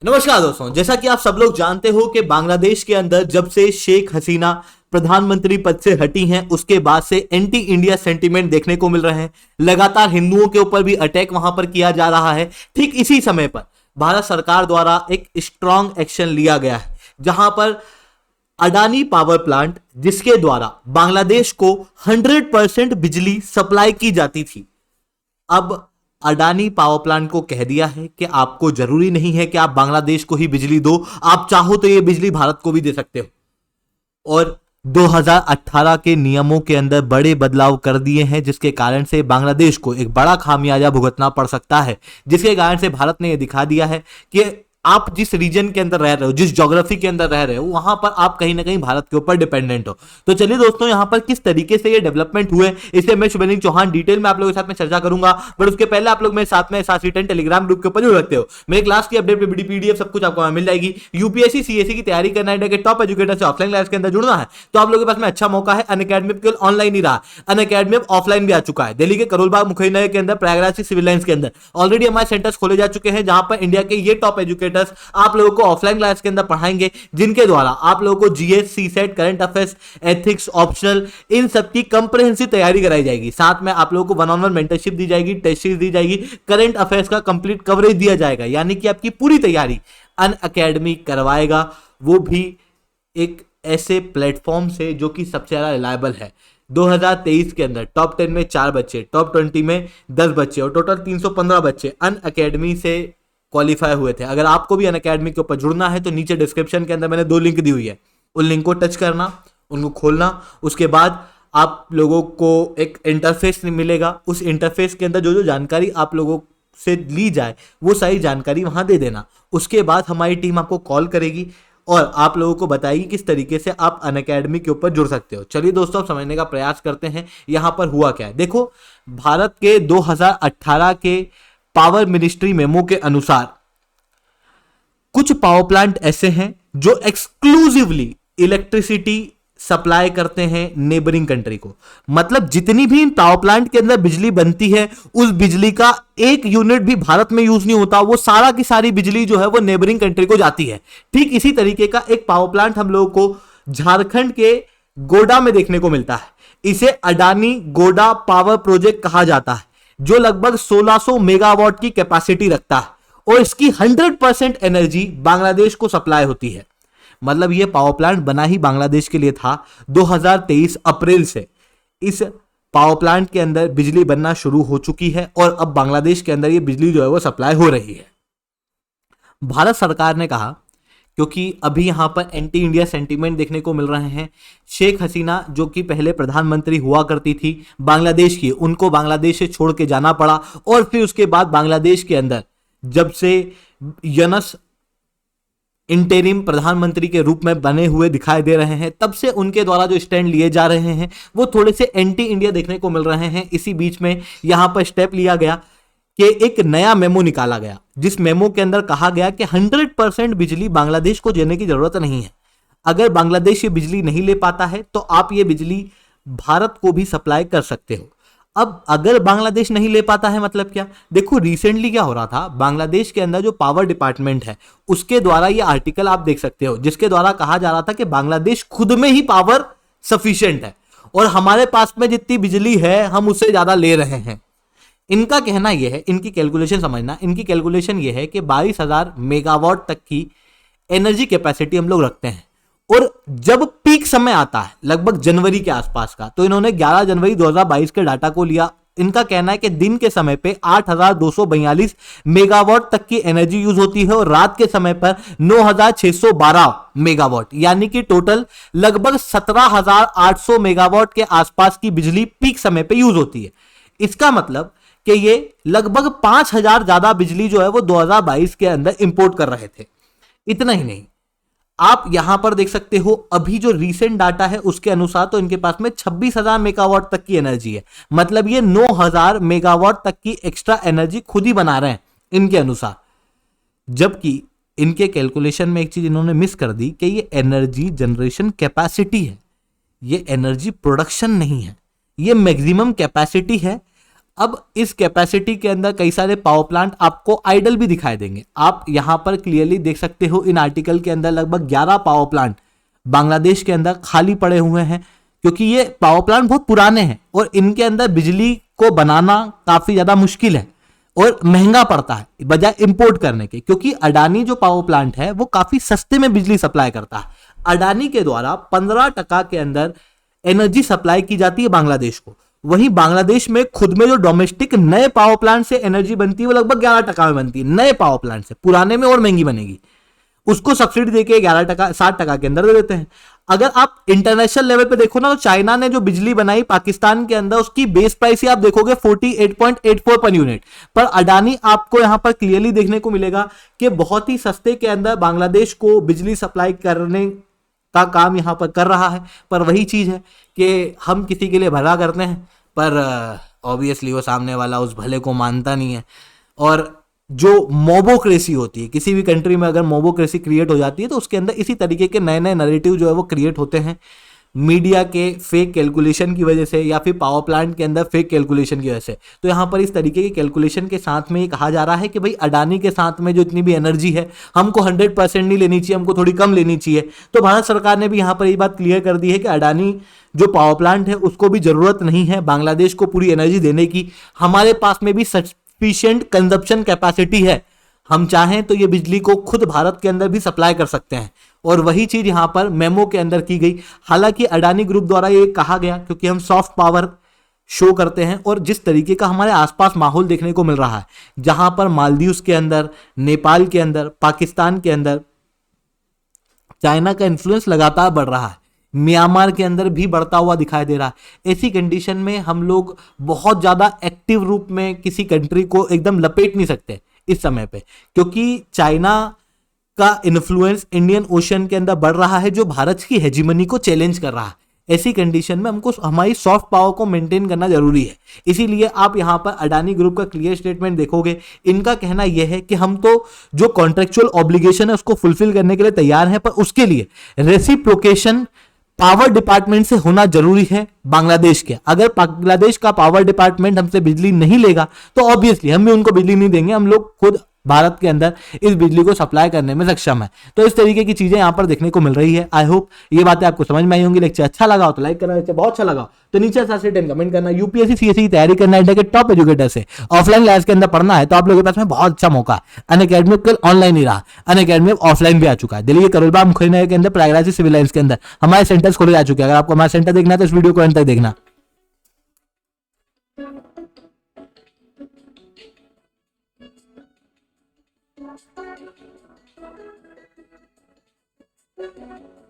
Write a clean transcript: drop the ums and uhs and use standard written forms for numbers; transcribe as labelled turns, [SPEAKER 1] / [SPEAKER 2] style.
[SPEAKER 1] नमस्कार दोस्तों, जैसा कि आप सब लोग जानते हो कि बांग्लादेश के अंदर जब से शेख हसीना प्रधानमंत्री पद से हटी हैं उसके बाद से एंटी इंडिया सेंटीमेंट देखने को मिल रहे हैं। लगातार हिंदुओं के ऊपर भी अटैक वहां पर किया जा रहा है। ठीक इसी समय पर भारत सरकार द्वारा एक स्ट्रॉन्ग एक्शन लिया गया है, जहां पर अडानी पावर प्लांट, जिसके द्वारा बांग्लादेश को 100% बिजली सप्लाई की जाती थी, अब अडानी पावर प्लांट को कह दिया है कि आपको जरूरी नहीं है कि आप बांग्लादेश को ही बिजली दो, आप चाहो तो ये बिजली भारत को भी दे सकते हो। और 2018 के नियमों के अंदर बड़े बदलाव कर दिए हैं, जिसके कारण से बांग्लादेश को एक बड़ा खामियाजा भुगतना पड़ सकता है, जिसके कारण से भारत ने यह दिखा दिया है कि आप जिस रीजन के अंदर रह रहे हो, जिस ज्योग्राफी के अंदर रह रहे हो, वहां पर आप कहीं ना कहीं भारत के ऊपर डिपेंडेंट हो। तो चलिए दोस्तों, यहां पर किस तरीके से ये डेवलपमेंट हुए, इसे मैं शुभेंद्र चौहान डिटेल में आप लोगों के साथ में चर्चा करूंगा। बट उसके पहले आप लोग मेरे साथ में साथ टेलीग्राम ग्रुप के ऊपर जुड़ सकते हो। मेरे क्लास की अपडेट पीडीएफ सब कुछ आपको मिल जाएगी। यूपीएससी सीएससी की तैयारी करना है, इंडिया के टॉप एजुकेटर से ऑफलाइन क्लास के अंदर जुड़ना है, तो आप लोगों के पास में अच्छा मौका है। अनअकैडमी केवल ऑनलाइन ही रहा, अनअकैडमी ऑफलाइन भी आ चुका है। दिल्ली के करोलबाग मुखैना के अंदर, प्रयागराज सिविल लाइंस के अंदर ऑलरेडी हमारे सेंटर्स खोले जा चुके हैं, जहां पर इंडिया के ये टॉप एजुकेटर्स आप लोगों को ऑफलाइन क्लास के अंदर पढ़ाएंगे, जिनके द्वारा आप लोगों को GS, CSAT, current affairs, ethics, optional, इन सब की कंप्रिहेंसिव तैयारी कराई जाएगी। साथ में आप लोगों को वन ऑन वन मेंटरशिप दी जाएगी, टेस्ट सीरीज दी जाएगी, करंट अफेयर्स का कंप्लीट कवरेज दिया जाएगा। यानी कि आपकी पूरी तैयारी अनअकैडमी करवाएगा, वो भी एक ऐसे प्लेटफॉर्म से जो कि सबसे ज्यादा रिलायबल है। 2023 के अंदर टॉप 10 में 4 बच्चे, टॉप 20 में 10 बच्चे और टोटल 315 बच्चे अनअकैडमी से क्वालिफाई हुए थे। अगर आपको भी अनअकैडमी के ऊपर जुड़ना है तो नीचे डिस्क्रिप्शन के अंदर मैंने 2 लिंक दी हुई है, उन लिंक को टच करना, उनको खोलना, उसके बाद आप लोगों को एक इंटरफेस मिलेगा। उस इंटरफेस के अंदर जो जो जानकारी आप लोगों से ली जाए वो सारी जानकारी वहां दे देना। उसके बाद हमारी टीम आपको कॉल करेगी और आप लोगों को बताएगी किस तरीके से आप अनअकैडमी के ऊपर जुड़ सकते हो। चलिए दोस्तों, आप समझने का प्रयास करते हैं यहां पर हुआ क्या है। देखो, भारत के 2018 के पावर मिनिस्ट्री मेमो के अनुसार कुछ पावर प्लांट ऐसे हैं जो एक्सक्लूसिवली इलेक्ट्रिसिटी सप्लाई करते हैं नेबरिंग कंट्री को। मतलब जितनी भी इन पावर प्लांट के अंदर बिजली बनती है, उस बिजली का एक यूनिट भी भारत में यूज नहीं होता, वो सारा की सारी बिजली जो है वो नेबरिंग कंट्री को जाती है। ठीक इसी तरीके का एक पावर प्लांट हम लोगों को झारखंड के गोडा में देखने को मिलता है। इसे अडानी गोडा पावर प्रोजेक्ट कहा जाता है, जो लगभग 1600 मेगावाट की कैपेसिटी रखता है और इसकी 100% एनर्जी बांग्लादेश को सप्लाई होती है। मतलब यह पावर प्लांट बना ही बांग्लादेश के लिए था। 2023 अप्रैल से इस पावर प्लांट के अंदर बिजली बनना शुरू हो चुकी है और अब बांग्लादेश के अंदर यह बिजली जो है वो सप्लाई हो रही है। भारत सरकार ने कहा, क्योंकि अभी यहां पर एंटी इंडिया सेंटीमेंट देखने को मिल रहे हैं। शेख हसीना जो कि पहले प्रधानमंत्री हुआ करती थी बांग्लादेश की, उनको बांग्लादेश से छोड़ के जाना पड़ा और फिर उसके बाद बांग्लादेश के अंदर जब से यूनस इंटरिम प्रधानमंत्री के रूप में बने हुए दिखाई दे रहे हैं, तब से उनके द्वारा जो स्टैंड लिए जा रहे हैं वो थोड़े से एंटी इंडिया देखने को मिल रहे हैं। इसी बीच में यहां पर स्टेप लिया गया कि एक नया मेमो निकाला गया, जिस मेमो के अंदर कहा गया कि 100% बिजली बांग्लादेश को देने की जरूरत नहीं है। अगर बांग्लादेश ये बिजली नहीं ले पाता है तो आप ये बिजली भारत को भी सप्लाई कर सकते हो। अब अगर बांग्लादेश नहीं ले पाता है मतलब क्या? देखो, रिसेंटली क्या हो रहा था, बांग्लादेश के अंदर जो पावर डिपार्टमेंट है उसके द्वारा ये आर्टिकल आप देख सकते हो, जिसके द्वारा कहा जा रहा था कि बांग्लादेश खुद में ही पावर सफिशिएंट है और हमारे पास में जितनी बिजली है हम उससे ज्यादा ले रहे हैं। इनका कहना यह है, इनकी कैलकुलेशन समझना, इनकी कैलकुलेशन यह है कि 22,000 मेगावाट तक की एनर्जी कैपेसिटी हम लोग रखते हैं और जब पीक समय आता है लगभग जनवरी के आसपास का, तो इन्होंने 11 जनवरी 2022 के डाटा को लिया। इनका कहना है कि दिन के समय पे 8,242 मेगावाट तक की एनर्जी यूज होती है और रात के समय पर 9,612 मेगावाट, यानी कि टोटल लगभग 17,800 मेगावाट के आसपास की बिजली पीक समय पे यूज होती है। इसका मतलब कि ये लगभग 5,000 ज्यादा बिजली जो है वो 2022 के अंदर इंपोर्ट कर रहे थे। इतना ही नहीं, आप यहां पर देख सकते हो अभी जो रीसेंट डाटा है उसके अनुसार तो इनके पास में 26,000 मेगावाट तक की एनर्जी है। मतलब ये 9,000 मेगावाट तक की एक्स्ट्रा एनर्जी खुद ही बना रहे हैं इनके अनुसार। जबकि इनके कैलकुलेशन में एक चीज इन्होंने मिस कर दी कि ये एनर्जी जनरेशन कैपेसिटी है, ये एनर्जी प्रोडक्शन नहीं है, ये मैक्सिमम कैपेसिटी है। अब इस कैपेसिटी के अंदर कई सारे पावर प्लांट आपको आइडल भी दिखाई देंगे। आप यहां पर क्लियरली देख सकते हो इन आर्टिकल के अंदर लगभग 11 पावर प्लांट बांग्लादेश के अंदर खाली पड़े हुए हैं, क्योंकि ये पावर प्लांट बहुत पुराने हैं और इनके अंदर बिजली को बनाना काफी ज्यादा मुश्किल है और महंगा पड़ता है बजाय इंपोर्ट करने के, क्योंकि अडानी जो पावर प्लांट है वो काफी सस्ते में बिजली सप्लाई करता है। अडानी के द्वारा 15% के अंदर एनर्जी सप्लाई की जाती है बांग्लादेश को। वहीं बांग्लादेश में खुद में जो डोमेस्टिक नए पावर प्लांट से एनर्जी बनती है वो लगभग 11% में बनती है, नए पावर प्लांट से। पुराने में और महंगी बनेगी, उसको सब्सिडी देके 11%, 60% के अंदर दे देते हैं। अगर आप इंटरनेशनल लेवल पे देखो ना, तो चाइना ने जो बिजली बनाई पाकिस्तान के अंदर, उसकी बेस प्राइस ही आप देखोगे 48.84 पर यूनिट। पर अडानी आपको यहां पर क्लियरली देखने को मिलेगा कि बहुत ही सस्ते के अंदर बांग्लादेश को बिजली सप्लाई करने का काम यहां पर कर रहा है। पर वही चीज है कि हम किसी के लिए भला करते हैं, पर ऑब्वियसली वो सामने वाला उस भले को मानता नहीं है। और जो मोबोक्रेसी होती है किसी भी कंट्री में, अगर मोबोक्रेसी क्रिएट हो जाती है तो उसके अंदर इसी तरीके के नए नए नैरेटिव जो है वो क्रिएट होते हैं, मीडिया के फेक कैलकुलेशन की वजह से या फिर पावर प्लांट के अंदर फेक कैलकुलेशन की वजह से। तो यहाँ पर इस तरीके के कैलकुलेशन के साथ में ये कहा जा रहा है कि भाई अडानी के साथ में जो इतनी भी एनर्जी है हमको 100% नहीं लेनी चाहिए, हमको थोड़ी कम लेनी चाहिए। तो भारत सरकार ने भी यहाँ पर ये बात क्लियर कर दी है कि अडानी जो पावर प्लांट है उसको भी जरूरत नहीं है बांग्लादेश को पूरी एनर्जी देने की। हमारे पास में भी सफिशिएंट कंजप्शन कैपेसिटी है, हम चाहें तो ये बिजली को खुद भारत के अंदर भी सप्लाई कर सकते हैं। और वही चीज यहां पर मेमो के अंदर की गई। हालांकि अडानी ग्रुप द्वारा ये कहा गया क्योंकि हम सॉफ्ट पावर शो करते हैं, और जिस तरीके का हमारे आसपास माहौल देखने को मिल रहा है, जहां पर मालदीव्स के अंदर, नेपाल के अंदर, पाकिस्तान के अंदर चाइना का इन्फ्लुएंस लगातार बढ़ रहा है, म्यांमार के अंदर भी बढ़ता हुआ दिखाई दे रहा है। ऐसी कंडीशन में हम लोग बहुत ज्यादा एक्टिव रूप में किसी कंट्री को एकदम लपेट नहीं सकते इस समय पे, क्योंकि चाइना का इन्फ्लुएंस इंडियन ओशन के अंदर बढ़ रहा है जो भारत की हेजिमनी को चैलेंज कर रहा है। ऐसी कंडीशन में हमको हमारी सॉफ्ट पावर को मेंटेन करना जरूरी है। इसीलिए आप यहां पर अडानी ग्रुप का क्लियर स्टेटमेंट देखोगे, इनका कहना यह है कि हम तो जो कॉन्ट्रेक्चुअल ऑब्लिगेशन है उसको फुलफिल करने के लिए तैयार हैं, पर उसके लिए रेसिप्रोकेशन पावर डिपार्टमेंट से होना जरूरी है बांग्लादेश के। अगर बांग्लादेश का पावर डिपार्टमेंट हमसे बिजली नहीं लेगा तो ऑब्वियसली हम भी उनको बिजली नहीं देंगे, हम लोग खुद भारत के अंदर इस बिजली को सप्लाई करने में सक्षम है। तो इस तरीके की चीजें यहां पर देखने को मिल रही है। आई होप ये बातें आपको समझ में आई होंगी। लेक्चर अच्छा लगा हो तो लाइक करना, लेक्चर बहुत अच्छा लगा तो नीचे 10 कमेंट करना। यूपीएससी सीएससी की तैयारी करना, इंडिया के टॉप एजुकेटर से ऑफलाइन क्लास के अंदर पढ़ना है तो आप लोगों के पास में बहुत अच्छा मौका है। अनअकैडमी कल ऑनलाइन ही रहा, अनअकैडमी ऑफलाइन भी आ चुका है। दिल्ली के करोलबाग मुखर्जी के अंदर प्रयागराज सिविल लाइन्स के अंदर हमारे सेंटर्स खोले जा चुके हैं। अगर आपको हमारा सेंटर देखना है तो इस वीडियो को अंत तक देखना।
[SPEAKER 2] Thank you.